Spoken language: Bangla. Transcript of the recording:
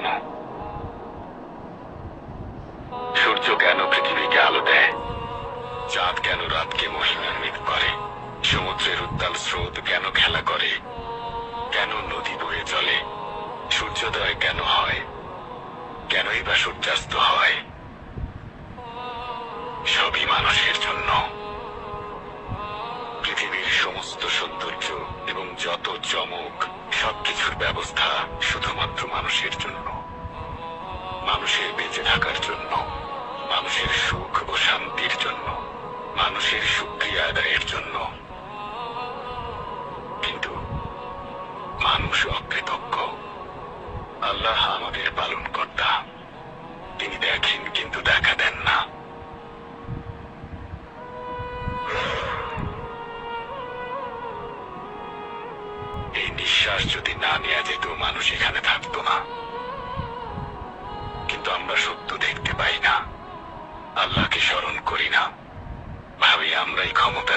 কেন? সূর্য কেন পৃথিবীকে আলো দেয়? চাঁদ কেন রাতকে মহিমান্বিত করে? সমুদ্রের উত্তাল স্রোত কেন খেলা করে? কেন নদী বয়ে চলে? সূর্যোদয় কেন হয়? কেনই বা সূর্যাস্ত হয়? সবই মানুষের জন্য। পৃথিবীর সমস্ত সৌন্দর্য এবং যত চমক, সবকিছুর ব্যবস্থা শুধুমাত্র মানুষের জন্য, মানুষের বেঁচে থাকার জন্য, মানুষের সুখ ও শান্তির জন্য, মানুষের শুকরিয়া আদায়ের জন্য। কিন্তু মানুষ অকৃতজ্ঞ। আল্লাহ আমাদের পালনকর্তা, তিনি দেখেন কিন্তু দেখা দেন না। এই নিঃশ্বাস যদি না নেওয়া যেত, মানুষ এখানে থাকতো না। কিন্তু আমরা সত্য দেখতে পাই না, আল্লাহকে স্মরণ করি না, ভাবি আমরাই ক্ষমতা